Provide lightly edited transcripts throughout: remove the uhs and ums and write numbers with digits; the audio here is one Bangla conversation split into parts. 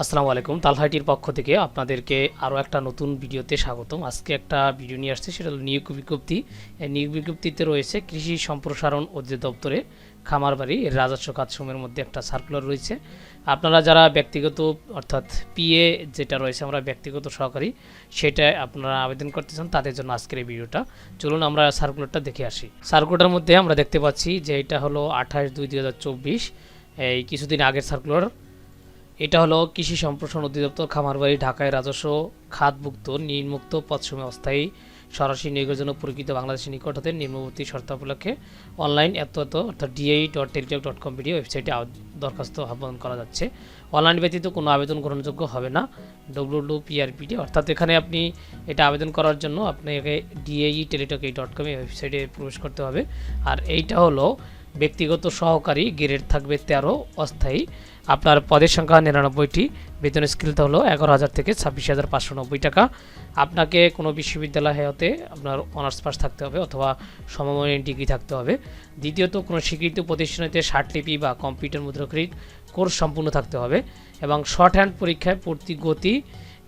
আসসালামু আলাইকুম। তালহা আইটির পক্ষ থেকে আপনাদেরকে আরও একটা নতুন ভিডিওতে স্বাগতম। আজকে একটা ভিডিও নিয়ে আসছে, সেটা হলো নিয়োগ বিজ্ঞপ্তি। এই নিয়োগ বিজ্ঞপ্তিতে রয়েছে কৃষি সম্প্রসারণ অধিদপ্তরে খামারবাড়ি এর রাজস্ব কাজসমূহের মধ্যে একটা সার্কুলার রয়েছে। আপনারা যারা ব্যক্তিগত অর্থাৎ পিএ যেটা রয়েছে আমরা ব্যক্তিগত সহকারী, সেটা আপনারা আবেদন করতে চান, তাদের জন্য আজকের এই ভিডিওটা। চলুন আমরা সার্কুলারটা দেখে আসি। সার্কুলারের মধ্যে আমরা দেখতে পাচ্ছি যে এটা হলো 28/2/2024, এই কিছুদিন আগের সার্কুলার। এটা হলো কৃষি সম্প্রসারণ অধিদপ্তর খামারবাড়ি ঢাকায় রাজস্ব খাতভুক্ত নিম্নোক্ত পদসমূহে অস্থায়ী সরাসরি নিয়োগের জন্য প্রকৃত বাংলাদেশের নিকট হতে নিম্নবর্তী শর্তাবলক্ষে অনলাইন অর্থাৎ dae.gov.bd ওয়েবসাইটে দরখাস্ত আহ্বান করা যাচ্ছে। অনলাইন ব্যতীত কোনো আবেদন গ্রহণযোগ্য হবে না। www.prpd অর্থাৎ এখানে আপনি এটা আবেদন করার জন্য আপনাকে dae.gov.bd ওয়েবসাইটে প্রবেশ করতে হবে। আর এইটা হলো ব্যক্তিগত সহকারী, গ্রেড থাকবে 13, অস্থায়ী। আপনার পদের সংখ্যা 99টি, বেতন স্কেলটা হলো 11,000 থেকে 26,590 টাকা। আপনাকে কোনো বিশ্ববিদ্যালয় হতে আপনার অনার্স পাস থাকতে হবে অথবা সমমানের ডিগ্রি থাকতে হবে। দ্বিতীয়ত কোনো স্বীকৃত প্রতিষ্ঠানেতে ষাটলিপি বা কম্পিউটার মুদ্রাক্ষরিক কোর্স সম্পূর্ণ থাকতে হবে এবং শর্ট হ্যান্ড পরীক্ষায় প্রতি গতি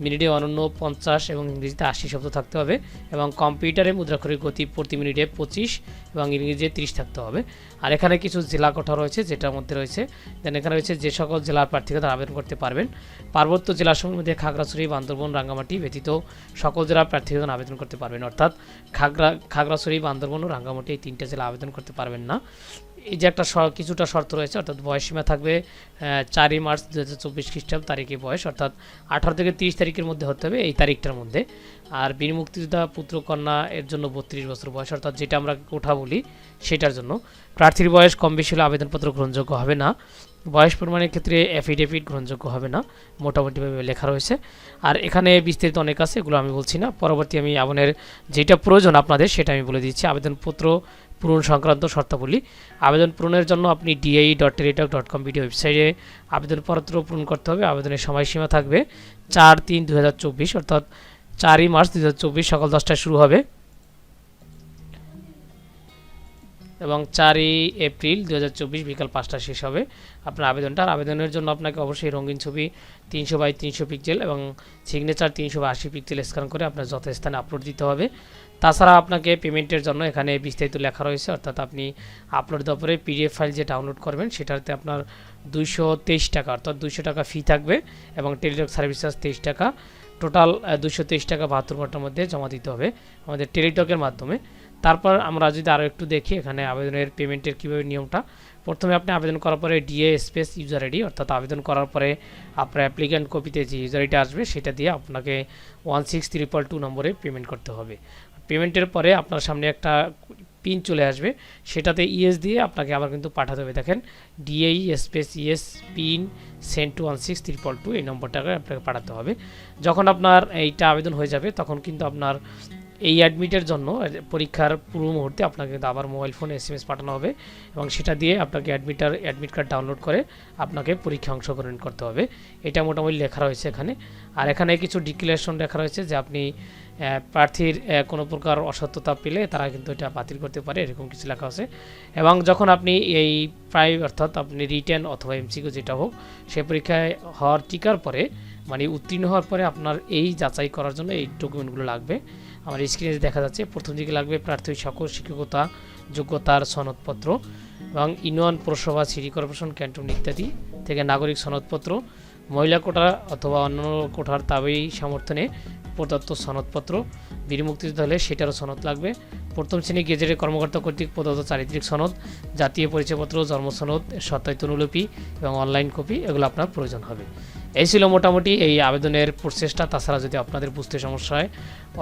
মিনিটে অনন্য 50 এবং ইংরেজিতে 80 শব্দ থাকতে হবে এবং কম্পিউটারে মুদ্রাক্ষরিক গতি প্রতি মিনিটে 25 এবং ইংরেজিতে 30 থাকতে হবে। আর এখানে কিছু জেলা কোঠা রয়েছে, যেটার মধ্যে রয়েছে এখানে রয়েছে যে সকল জেলার প্রার্থীরা তারা আবেদন করতে পারবেন। পার্বত্য জেলাসমূহের মধ্যে খাগড়াছড়ি, বান্দরবান, রাঙ্গামাটি ব্যতীত সকল জেলার প্রার্থীরা আবেদন করতে পারবেন। অর্থাৎ খাগড়াছড়ি, বান্দরবান ও রাঙ্গামাটি এই 3টে জেলা আবেদন করতে পারবেন না। এই যে একটা কিছুটা শর্ত রয়েছে, অর্থাৎ বয়সসীমা থাকবে 4 মার্চ 2024 খ্রিস্টাব্দ তারিখে বয়স, অর্থাৎ 18 থেকে 30 তারিখের মধ্যে হতে হবে, এই তারিখটার মধ্যে। আর বীর মুক্তিযোদ্ধা পুত্র কন্যা এর জন্য 32 বছর বয়স, অর্থাৎ যেটা আমরা কোঠা বলি সেটার জন্য। প্রার্থীর বয়স কম বেশি হলে আবেদনপত্র গ্রহণযোগ্য হবে না। বয়স প্রমাণের ক্ষেত্রে অ্যাফিডেভিট গ্রহণযোগ্য হবে না, মোটামুটিভাবে লেখা রয়েছে। আর এখানে বিস্তারিত অনেক আছে, এগুলো আমি বলছি না। পরবর্তী আমি আবেদনের যেটা প্রয়োজন আপনাদের সেটা আমি বলে দিচ্ছি। আবেদনপত্র পূরণ সংক্রান্ত শর্তাবলী। আবেদন পূরণের জন্য আপনি dae.gov.bd ওয়েবসাইটে আবেদনপত্র পূরণ করতে হবে। আবেদনের সময়সীমা থাকবে 4/3/2024, অর্থাৎ 4 মার্চ 2024 সকাল 10টায় শুরু হবে এবং 4 এপ্রিল 2024 বিকাল 5টায় শেষ হবে আপনার আবেদনটা। আবেদনের জন্য আপনাকে অবশ্যই রঙিন ছবি 300x300 পিক্সেল এবং সিগনেচার 380 পিক্সেল স্ক্যান করে আপনার যথাস্থানে আপলোড দিতে হবে। তাছাড়া আপনাকে পেমেন্টের জন্য এখানে বিস্তারিত লেখা রয়েছে, অর্থাৎ আপনি আপলোড দেওয়ার পরে পিডিএফ ফাইল যে ডাউনলোড করবেন সেটাতে আপনার 223 টাকা অর্থাৎ 200 টাকা ফি থাকবে এবং টেলিটক সার্ভিস চার্জ 23 টাকা, টোটাল 223 টাকা 72 ঘন্টার মধ্যে জমা দিতে হবে আমাদের টেলিটকের মাধ্যমে। তারপর আমরা যদি আরও একটু দেখি এখানে আবেদনের পেমেন্টের কীভাবে নিয়মটা। প্রথমে আপনি আবেদন করার পরে DA স্পেস ইউজার আইডি, অর্থাৎ আবেদন করার পরে আপনার অ্যাপ্লিক্যান্ট কপিতে যে ইউজার আইডি আসবে সেটা দিয়ে আপনাকে 16322 নম্বরে পেমেন্ট করতে হবে। পেমেন্টের পরে আপনার সামনে একটা পিন চলে আসবে, সেটাতে ইএস দিয়ে আপনাকে আবার কিন্তু পাঠাতে হবে। দেখেন DAE space ES pin send to 16322 এই নম্বরটাকে আপনাকে পাঠাতে হবে। যখন আপনার এইটা আবেদন হয়ে যাবে তখন কিন্তু আপনার এই অ্যাডমিটের জন্য পরীক্ষার পূর্ব মুহূর্তে আপনাকে কিন্তু আবার মোবাইল ফোনে SMS পাঠানো হবে এবং সেটা দিয়ে আপনাকে অ্যাডমিট কার্ড ডাউনলোড করে আপনাকে পরীক্ষা অংশগ্রহণ করতে হবে। এটা মোটামুটি লেখা রয়েছে এখানে। আর এখানে কিছু ডিক্লারেশন লেখা রয়েছে যে আপনি প্রার্থীর কোনো প্রকার অসত্যতা পেলে তারা কিন্তু এটা বাতিল করতে পারে, এরকম কিছু লেখা আছে। এবং যখন আপনি এই অর্থাৎ আপনি রিটেন অথবা MCQ যেটা হোক সে পরীক্ষায় হওয়ার টিকার পরে মানে উত্তীর্ণ হওয়ার পরে আপনার এই যাচাই করার জন্য এই ডকুমেন্টগুলো লাগবে। আমার স্ক্রিনে দেখা যাচ্ছে প্রথম দিকে লাগবে প্রার্থীর সকল শিক্ষকতা যোগ্যতার সনদপত্র এবং ইউনিয়ন পৌরসভা, সিটি কর্পোরেশন, ক্যান্টন ইত্যাদি থেকে নাগরিক সনদপত্র, মহিলা কোটা অথবা অন্যান্য কোটার দাবি সমর্থনে প্রদত্ত সনদপত্র, বীর মুক্তিযোদ্ধা হলে সেটারও সনদ লাগবে, প্রথম শ্রেণী গেজেটের কর্মকর্তা কর্তৃক প্রদত্ত চারিত্রিক সনদ, জাতীয় পরিচয়পত্র, জন্ম সনদ, সত্যায়িত অনুলিপি এবং অনলাইন কপি, এগুলো আপনার প্রয়োজন হবে। এই ছিল মোটামুটি এই আবেদনের প্রসেসটা। তাছাড়া যদি আপনাদের বুঝতে সমস্যা হয়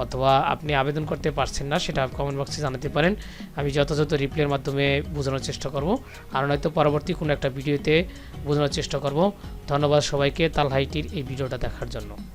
অথবা আপনি আবেদন করতে পারছেন না সেটা কমেন্ট বক্সে জানাতে পারেন, আমি যথাযথ রিপ্লাইয়ের মাধ্যমে বোঝানোর চেষ্টা করব, আর নয়তো পরবর্তী কোনো একটা ভিডিওতে বোঝানোর চেষ্টা করব। ধন্যবাদ সবাইকে তালহা আইটির এই ভিডিওটা দেখার জন্য।